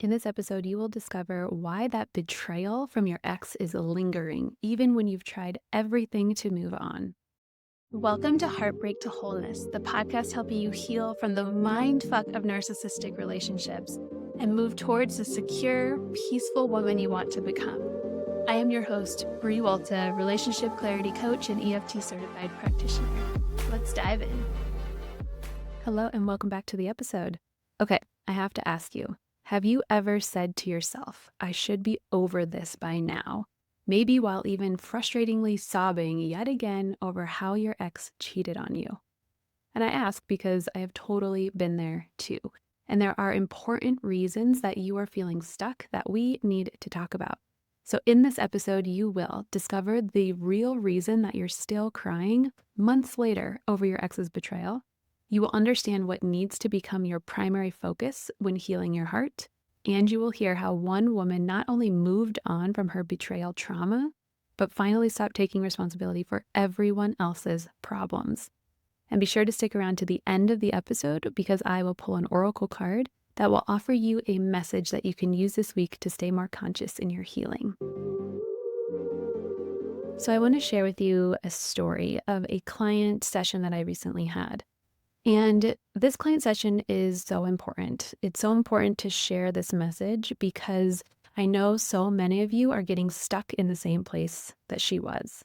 In this episode, you will discover why that betrayal from your ex is lingering, even when you've tried everything to move on. Welcome to Heartbreak to Wholeness, the podcast helping you heal from the mindfuck of narcissistic relationships and move towards the secure, peaceful woman you want to become. I am your host, Bree Walta, relationship clarity coach and EFT certified practitioner. Let's dive in. Hello, and welcome back to the episode. Okay, I have to ask you. Have you ever said to yourself, I should be over this by now? Maybe while even frustratingly sobbing yet again over how your ex cheated on you. And I ask because I have totally been there too. And there are important reasons that you are feeling stuck that we need to talk about. So in this episode, you will discover the real reason that you're still crying months later over your ex's betrayal. You will understand what needs to become your primary focus when healing your heart, and you will hear how one woman not only moved on from her betrayal trauma, but finally stopped taking responsibility for everyone else's problems. And be sure to stick around to the end of the episode because I will pull an oracle card that will offer you a message that you can use this week to stay more conscious in your healing. So I want to share with you a story of a client session that I recently had. And this client session is so important. It's so important to share this message because I know so many of you are getting stuck in the same place that she was.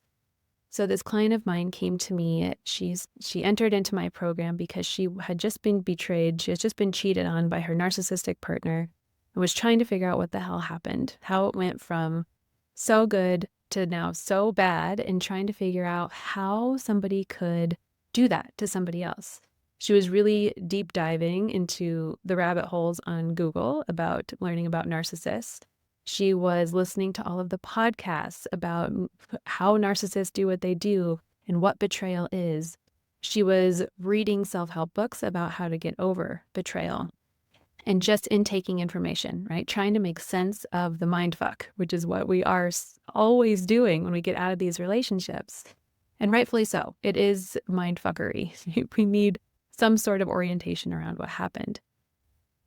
So this client of mine came to me. She entered into my program because she had just been betrayed. She has just been cheated on by her narcissistic partner and was trying to figure out what the hell happened, how it went from so good to now so bad, and trying to figure out how somebody could do that to somebody else. She was really deep diving into the rabbit holes on Google about learning about narcissists. She was listening to all of the podcasts about how narcissists do what they do and what betrayal is. She was reading self-help books about how to get over betrayal and just intaking information, right? Trying to make sense of the mindfuck, which is what we are always doing when we get out of these relationships. And rightfully so. It is mindfuckery. We need some sort of orientation around what happened.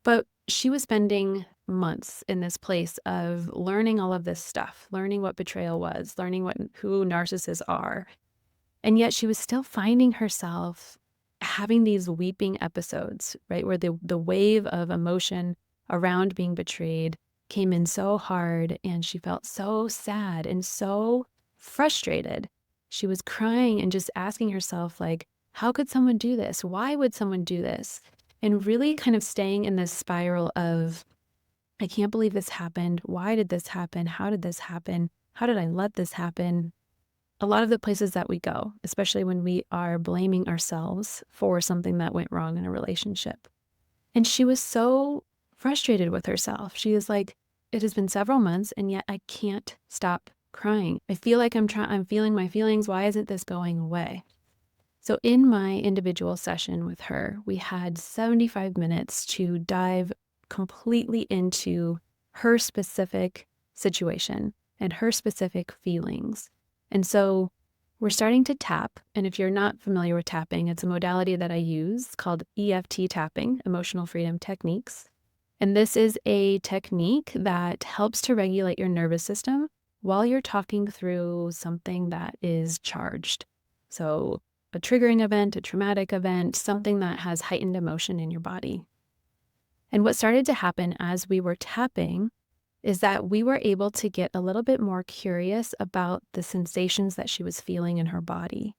But she was spending months in this place of learning all of this stuff, learning what betrayal was, learning who narcissists are. And yet she was still finding herself having these weeping episodes, right? Where the wave of emotion around being betrayed came in so hard and she felt so sad and so frustrated. She was crying and just asking herself, like, how could someone do this? Why would someone do this? And really kind of staying in this spiral of, I can't believe this happened. Why did this happen? How did this happen? How did I let this happen? A lot of the places that we go, especially when we are blaming ourselves for something that went wrong in a relationship. And she was so frustrated with herself. She is like, it has been several months and yet I can't stop crying. I feel like I'm feeling my feelings. Why isn't this going away? So in my individual session with her, we had 75 minutes to dive completely into her specific situation and her specific feelings. And so we're starting to tap. And if you're not familiar with tapping, it's a modality that I use called EFT tapping, Emotional Freedom Techniques. And this is a technique that helps to regulate your nervous system while you're talking through something that is charged. So a triggering event, a traumatic event, something that has heightened emotion in your body. And what started to happen as we were tapping is that we were able to get a little bit more curious about the sensations that she was feeling in her body.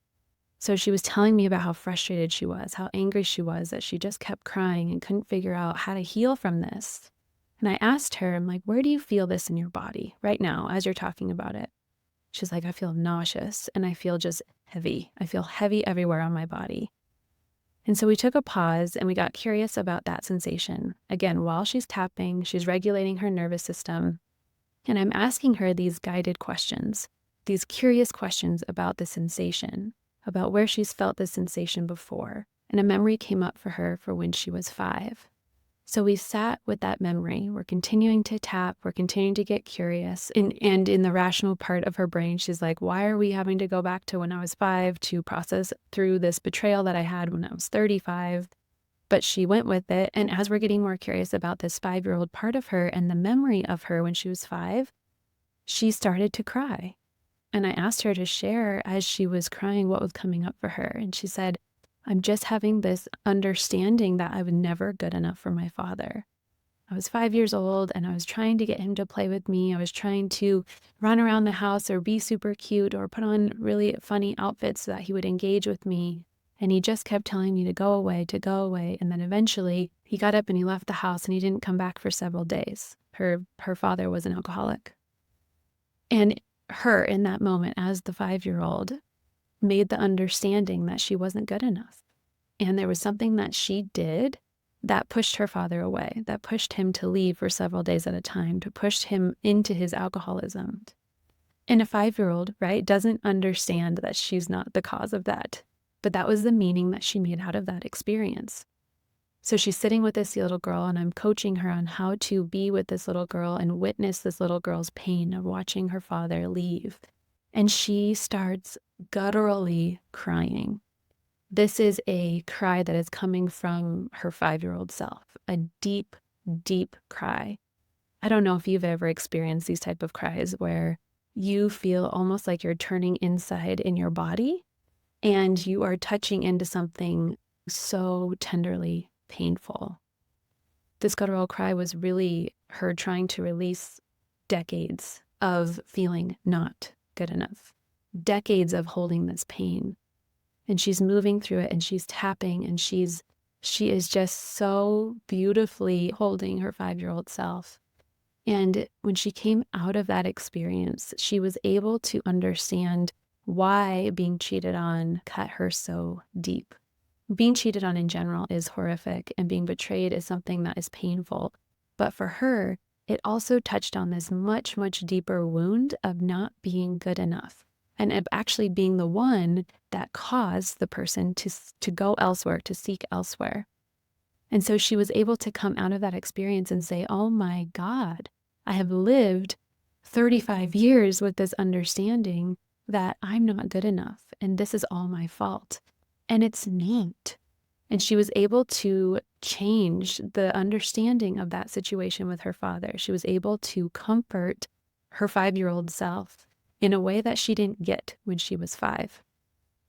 So she was telling me about how frustrated she was, how angry she was, that she just kept crying and couldn't figure out how to heal from this. And I asked her, I'm like, where do you feel this in your body right now as you're talking about it? She's like, I feel nauseous and I feel just heavy. I feel heavy everywhere on my body. And so we took a pause and we got curious about that sensation. Again, while she's tapping, she's regulating her nervous system. And I'm asking her these guided questions, these curious questions about the sensation, about where she's felt this sensation before. And a memory came up for her for when she was 5. So we sat with that memory. We're continuing to tap. We're continuing to get curious. And in the rational part of her brain, she's like, why are we having to go back to when I was 5 to process through this betrayal that I had when I was 35? But she went with it. And as we're getting more curious about this 5-year-old part of her and the memory of her when she was 5, she started to cry. And I asked her to share as she was crying what was coming up for her. And she said, I'm just having this understanding that I was never good enough for my father. I was 5 years old and I was trying to get him to play with me. I was trying to run around the house or be super cute or put on really funny outfits so that he would engage with me. And he just kept telling me to go away, to go away. And then eventually he got up and he left the house and he didn't come back for several days. Her father was an alcoholic. And her, in that moment, as the 5-year-old, made the understanding that she wasn't good enough. And there was something that she did that pushed her father away, that pushed him to leave for several days at a time, to push him into his alcoholism. And a 5-year-old, right, doesn't understand that she's not the cause of that. But that was the meaning that she made out of that experience. So she's sitting with this little girl, and I'm coaching her on how to be with this little girl and witness this little girl's pain of watching her father leave. And she starts gutturally crying. This is a cry that is coming from her 5-year-old self, a deep, deep cry. I don't know if you've ever experienced these type of cries where you feel almost like you're turning inside in your body and you are touching into something so tenderly painful. This guttural cry was really her trying to release decades of feeling not good enough, decades of holding this pain. And she's moving through it and she's tapping and she is just so beautifully holding her 5-year-old self. And when she came out of that experience, she was able to understand why being cheated on cut her so deep. Being cheated on in general is horrific, and being betrayed is something that is painful. But for her, it also touched on this much, much deeper wound of not being good enough, and of actually being the one that caused the person to go elsewhere, to seek elsewhere. And so she was able to come out of that experience and say, oh my God, I have lived 35 years with this understanding that I'm not good enough and this is all my fault. And it's not. And she was able to change the understanding of that situation with her father. She was able to comfort her 5-year-old self in a way that she didn't get when she was 5.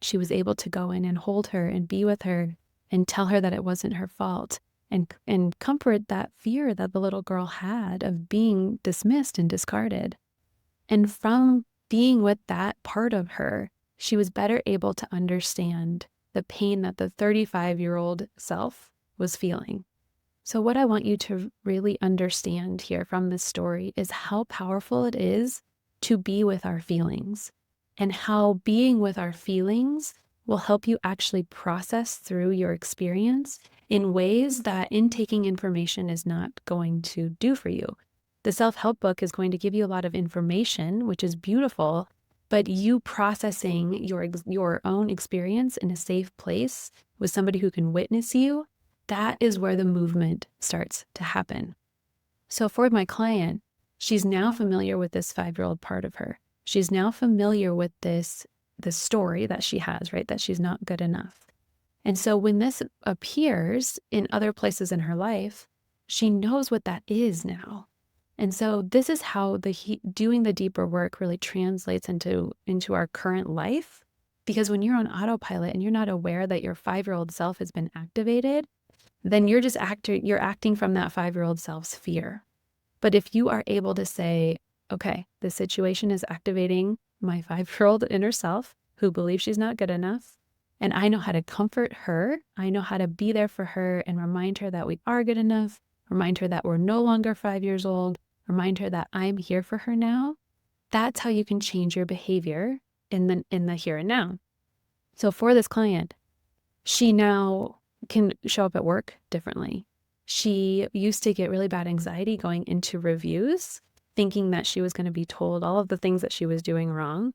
She was able to go in and hold her and be with her and tell her that it wasn't her fault and comfort that fear that the little girl had of being dismissed and discarded. And from being with that part of her, she was better able to understand the pain that the 35-year-old self was feeling. So what I want you to really understand here from this story is how powerful it is to be with our feelings, and how being with our feelings will help you actually process through your experience in ways that intaking information is not going to do for you. The self-help book is going to give you a lot of information, which is beautiful, but you processing your own experience in a safe place with somebody who can witness you, that is where the movement starts to happen. So for my client, she's now familiar with this 5-year-old part of her. She's now familiar with the story that she has, right? That she's not good enough. And so when this appears in other places in her life, she knows what that is now. And so this is how doing the deeper work really translates into our current life. Because when you're on autopilot and you're not aware that your 5-year-old self has been activated, then you're acting from that 5-year-old self's fear. But if you are able to say, okay, this situation is activating my 5-year-old inner self who believes she's not good enough, and I know how to comfort her, I know how to be there for her and remind her that we are good enough, remind her that we're no longer 5 years old, remind her that I'm here for her now, that's how you can change your behavior in the here and now. So for this client, she now can show up at work differently. She used to get really bad anxiety going into reviews, thinking that she was going to be told all of the things that she was doing wrong.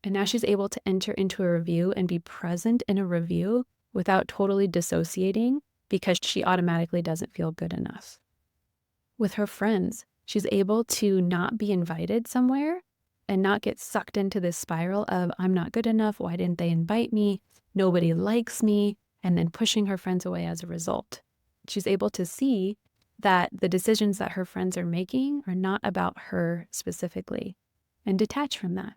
And now she's able to enter into a review and be present in a review without totally dissociating because she automatically doesn't feel good enough. With her friends, she's able to not be invited somewhere and not get sucked into this spiral of, I'm not good enough, why didn't they invite me, nobody likes me, and then pushing her friends away as a result. She's able to see that the decisions that her friends are making are not about her specifically and detach from that.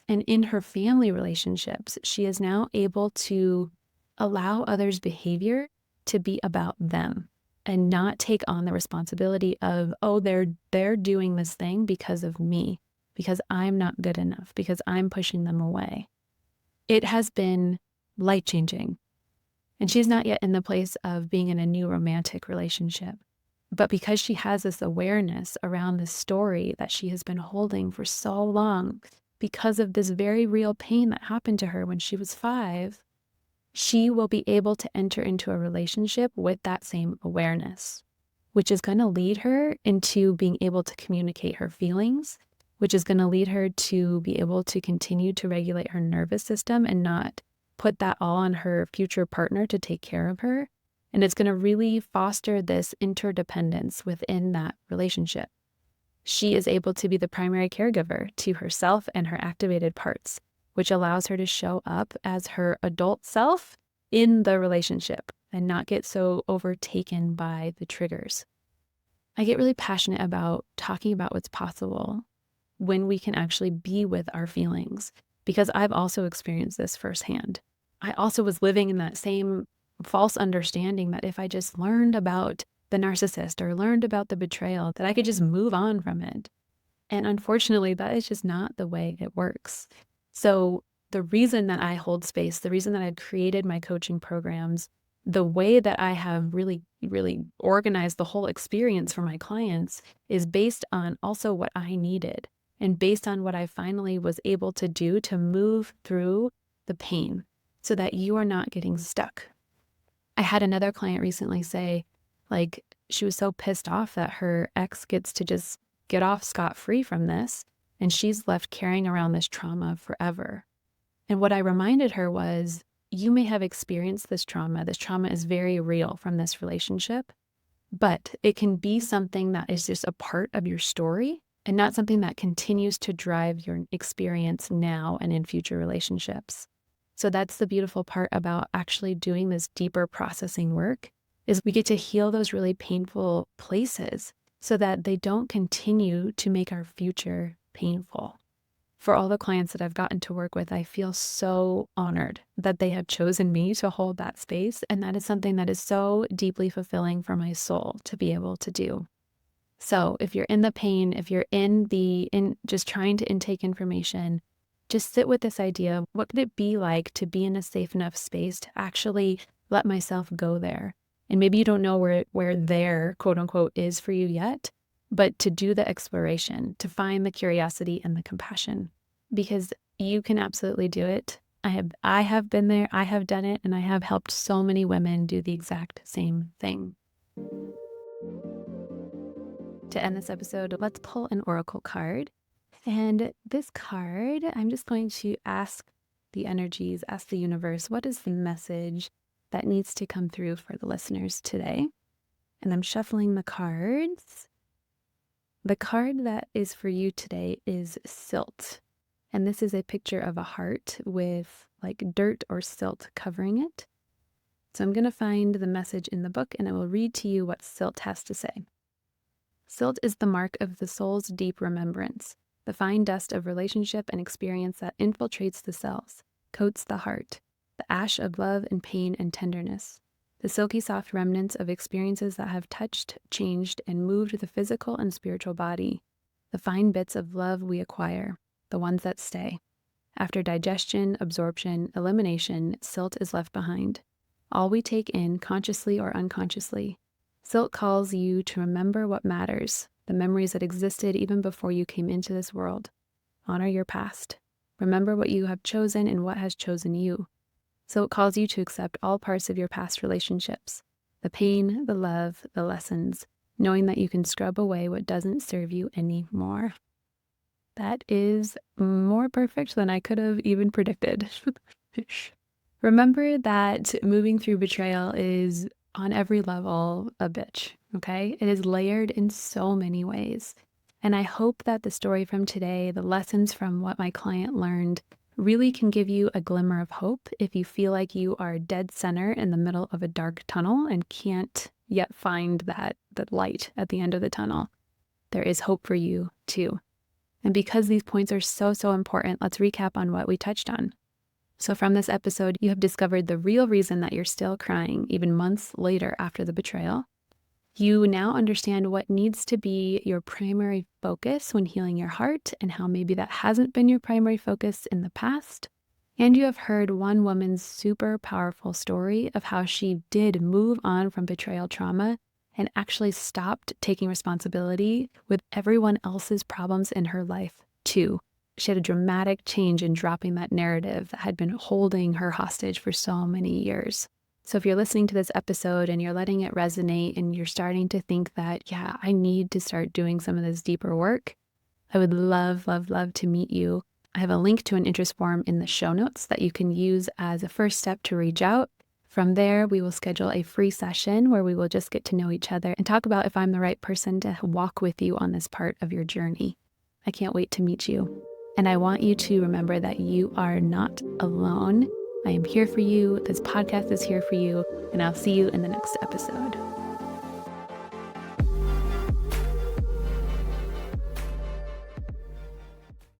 And in her family relationships, she is now able to allow others' behavior to be about them and not take on the responsibility of, oh, they're doing this thing because of me, because I'm not good enough, because I'm pushing them away. It has been life-changing. And she's not yet in the place of being in a new romantic relationship. But because she has this awareness around this story that she has been holding for so long, because of this very real pain that happened to her when she was 5, she will be able to enter into a relationship with that same awareness, which is going to lead her into being able to communicate her feelings, which is going to lead her to be able to continue to regulate her nervous system and not put that all on her future partner to take care of her. And it's going to really foster this interdependence within that relationship. She is able to be the primary caregiver to herself and her activated parts, which allows her to show up as her adult self in the relationship and not get so overtaken by the triggers. I get really passionate about talking about what's possible when we can actually be with our feelings, because I've also experienced this firsthand. I also was living in that same false understanding that if I just learned about the narcissist or learned about the betrayal, that I could just move on from it. And unfortunately, that is just not the way it works. So the reason that I hold space, the reason that I've created my coaching programs, the way that I have really, really organized the whole experience for my clients is based on also what I needed and based on what I finally was able to do to move through the pain so that you are not getting stuck. I had another client recently say, like, she was so pissed off that her ex gets to just get off scot-free from this, and she's left carrying around this trauma forever. And what I reminded her was, you may have experienced this trauma. This trauma is very real from this relationship, but it can be something that is just a part of your story and not something that continues to drive your experience now and in future relationships. So that's the beautiful part about actually doing this deeper processing work, is we get to heal those really painful places so that they don't continue to make our future painful. For all the clients that I've gotten to work with, I feel so honored that they have chosen me to hold that space. And that is something that is so deeply fulfilling for my soul to be able to do. So if you're in the pain, if you're in just trying to intake information, just sit with this idea of what could it be like to be in a safe enough space to actually let myself go there. And maybe you don't know where there, quote unquote, is for you yet, but to do the exploration, to find the curiosity and the compassion, because you can absolutely do it. I have been there, I have done it, and I have helped so many women do the exact same thing. To end this episode, let's pull an oracle card. And this card, I'm just going to ask the energies, ask the universe, what is the message that needs to come through for the listeners today? And I'm shuffling the cards. The card that is for you today is silt. And this is a picture of a heart with like dirt or silt covering it. So I'm going to find the message in the book and I will read to you what silt has to say. Silt is the mark of the soul's deep remembrance, the fine dust of relationship and experience that infiltrates the cells, coats the heart, the ash of love and pain and tenderness, the silky soft remnants of experiences that have touched, changed, and moved the physical and spiritual body, the fine bits of love we acquire, the ones that stay. After digestion, absorption, elimination, silt is left behind. All we take in, consciously or unconsciously. Silt calls you to remember what matters, the memories that existed even before you came into this world. Honor your past. Remember what you have chosen and what has chosen you. Silt calls you to accept all parts of your past relationships, the pain, the love, the lessons, knowing that you can scrub away what doesn't serve you anymore. That is more perfect than I could have even predicted. Remember that moving through betrayal is on every level a bitch, okay? It is layered in so many ways. And I hope that the story from today, the lessons from what my client learned, really can give you a glimmer of hope if you feel like you are dead center in the middle of a dark tunnel and can't yet find that light at the end of the tunnel. There is hope for you too. And because these points are so, so important, let's recap on what we touched on. So from this episode, you have discovered the real reason that you're still crying even months later after the betrayal. You now understand what needs to be your primary focus when healing your heart and how maybe that hasn't been your primary focus in the past. And you have heard one woman's super powerful story of how she did move on from betrayal trauma and actually stopped taking responsibility with everyone else's problems in her life too. She had a dramatic change in dropping that narrative that had been holding her hostage for so many years. So if you're listening to this episode and you're letting it resonate and you're starting to think that, yeah, I need to start doing some of this deeper work, I would love, love, love to meet you. I have a link to an interest form in the show notes that you can use as a first step to reach out. From there, we will schedule a free session where we will just get to know each other and talk about if I'm the right person to walk with you on this part of your journey. I can't wait to meet you. And I want you to remember that you are not alone. I am here for you. This podcast is here for you. And I'll see you in the next episode.